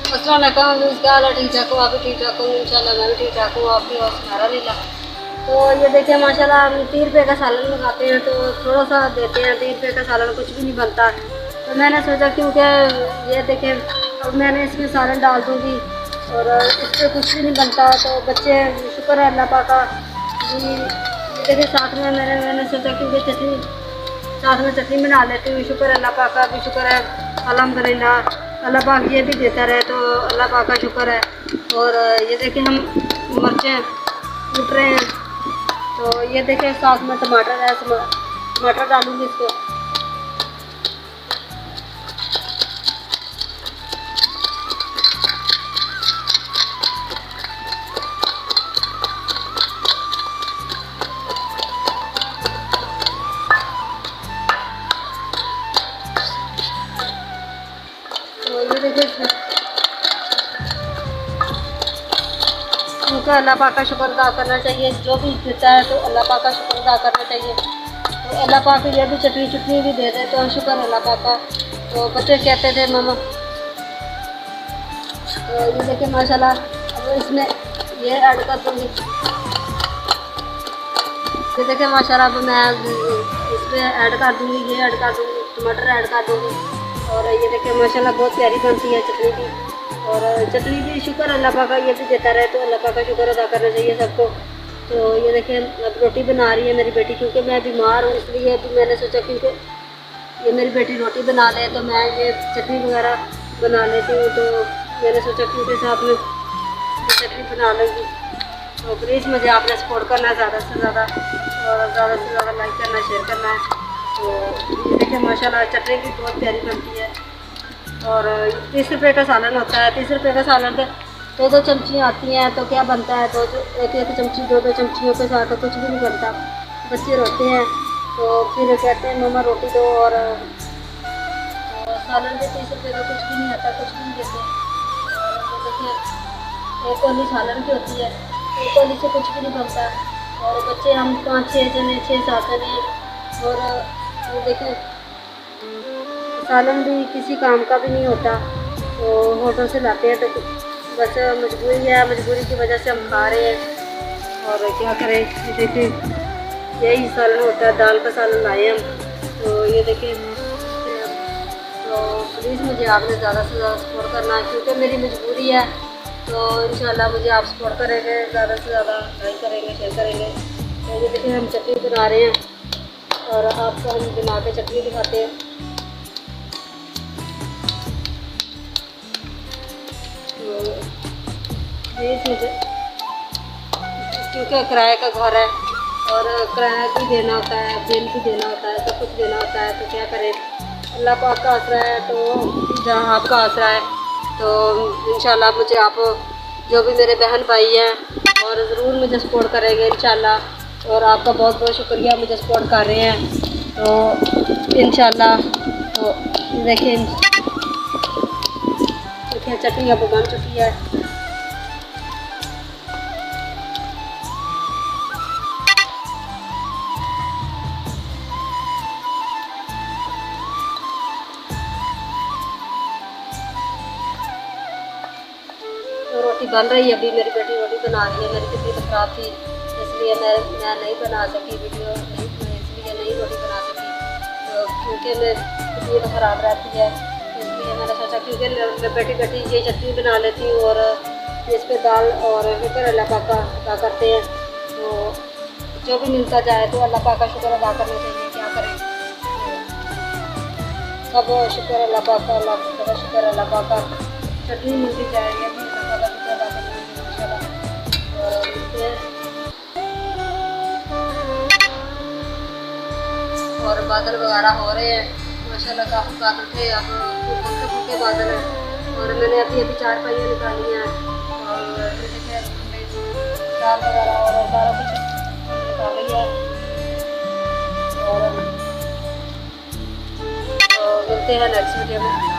अस्सलाम वालेकुम, क्या हाल है? ठीक ठाक हूँ, आप भी ठीक ठाक हूँ इंशाल्लाह। मैं भी ठीक ठाक हूँ, आप भी और सुनारा लीला। तो ये देखिए माशाल्लाह हम 30 रुपये का सालन मंगाते हैं तो थोड़ा सा देते हैं। 30 रुपये का सालन कुछ भी नहीं बनता। तो मैंने सोचा क्योंकि ये देखिए अब मैंने इसमें सालन डाल दूँगी और इस पर कुछ भी नहीं बनता। तो बच्चे शुक्र है अल्लाह पाक का जी। ये देखिए साथ में मैंने सोचा क्योंकि चटनी साथ में चटनी बना लेती हूँ। शुक्र अल्लाह पाक का भी शुक्र है अल्हम्दुलिल्लाह। अल्लाह पाक ये भी देता रहे तो अल्लाह पाक का शुक्र है। और ये देखिए हम मिर्चें कूट रहे हैं। तो ये देखिए साथ में टमाटर है, टमाटर डालूँगी इसको। तो ये देखिए क्योंकि अल्लाह पाक का शुक्र अदा करना चाहिए। जो भी देता है तो अल्लाह पाक का शुक्र अदा करना चाहिए। तो अल्लाह पाक ये भी चटनी भी दे दे तो शुक्र अल्लाह पाक का। तो बच्चे कहते थे मामा। तो ये देखिए माशाल्लाह अब इसमें ये ऐड कर दूँगी। ये देखिए माशाल्लाह अब मैं इसमें ऐड कर दूँगी, ये ऐड कर दूँगी, टमाटर ऐड कर दूँगी। और ये देखिए माशाल्लाह बहुत प्यारी बनती है चटनी भी। और चटनी भी शुक्र अल्लाह पाक का ये भी देता रहे तो अल्लाह पाक का शुक्र अदा करना चाहिए सबको। तो ये देखिए अब रोटी बना रही है मेरी बेटी क्योंकि मैं बीमार हूँ, इसलिए भी मैंने सोचा क्योंकि ये मेरी बेटी रोटी बना ले तो मैं ये चटनी वगैरह बना लेती हूँ। तो मैंने सोचा क्योंकि साथ में चटनी बना लूँगी। तो प्लीज़ मुझे आपने सपोर्ट करना है ज़्यादा से ज़्यादा और ज़्यादा से ज़्यादा लाइक करना, शेयर करना है। तो ये देखिए माशाल्लाह चटनी भी बहुत प्यारी बनती है। और 30 रुपये का सालन होता है। 30 रुपये का सालन पे 2-2 चमची आती हैं तो क्या बनता है? तो एक चमची 2-2 चमचियों के साथ तो कुछ भी नहीं बनता। बच्चे रोते हैं तो फिर कहते हैं मम्मा रोटी दो। और सालन पे 30 रुपये का कुछ भी नहीं आता, कुछ भी नहीं देते। और देखिए एक कौली सालन की होती है, एक कौली से कुछ भी नहीं बनता। और बच्चे हम 5-6 जने 6-7 जने। और ये देखिए सालन भी किसी काम का भी नहीं होता। तो होटल से लाते हैं तो बस मजबूरी है, मजबूरी की वजह से हम खा रहे हैं। और क्या करें? देखिए यही सालन होता है, दाल का सालन लाए हम। तो ये देखिए तो प्लीज़ मुझे आपने ज़्यादा से ज़्यादा सपोर्ट करना है क्योंकि मेरी मजबूरी है। तो इंशाल्लाह मुझे आप सपोर्ट करेंगे, ज़्यादा से ज़्यादा लाइक करेंगे, शेयर करेंगे। तो ये देखिए हम चटनी बना रहे हैं और आपको हम बना के चटनी दिखाते हैं। प्लीज़ मुझे क्योंकि किराए का घर है और किराया भी देना होता है, बिल भी देना होता है, सब कुछ देना होता है। तो क्या करें? अल्लाह पाक का आसरा है तो जहाँ आपका आसरा है तो इंशाल्लाह मुझे आप जो भी मेरे बहन भाई हैं और ज़रूर मुझे सपोर्ट करेंगे इंशाल्लाह। और आपका बहुत बहुत शुक्रिया मुझे सपोर्ट कर रहे हैं। तो इंशाल्लाह तो देखिए चटनी अब बन चुकी है। तो रोटी बन रही है, अभी मेरी बेटी रोटी बना रही है। मेरी तबीयत ख़राब थी इसलिए मैं नहीं बना सकी वीडियो, इसलिए नहीं रोटी बना सकी। तो क्योंकि मैं तबीयत ख़राब रहती है इसलिए मैंने सोचा क्योंकि मैं बेटी ये चटनी बना लेती हूँ और इस पर दाल और शुक्र अल्लाह पाक का अदा करते हैं। तो जो भी मिलता जाए तो अल्लाह पाक का शुक्र अदा करना चाहिए। क्या करें? सब शुक्र अल्लाह पाक का, अल्लाह का शुक्र अल्लाह पाक का। चटनी मिलती जाएगी अभी अल्लाह का शुक्र अदा करना चाहिए इंशाल्लाह। और मिलते हैं। और बादल वगैरह हो रहे हैं माशाल्लाह, काफ़ी बादल थे, अब हल्के फुल्के बादल हैं। और मैंने अभी 4 पहिए निकाली हैं और देखिए दाल वगैरह और सारा कुछ निकाल लिया है। और तो मिलते हैं नेक्स्ट वीडियो में।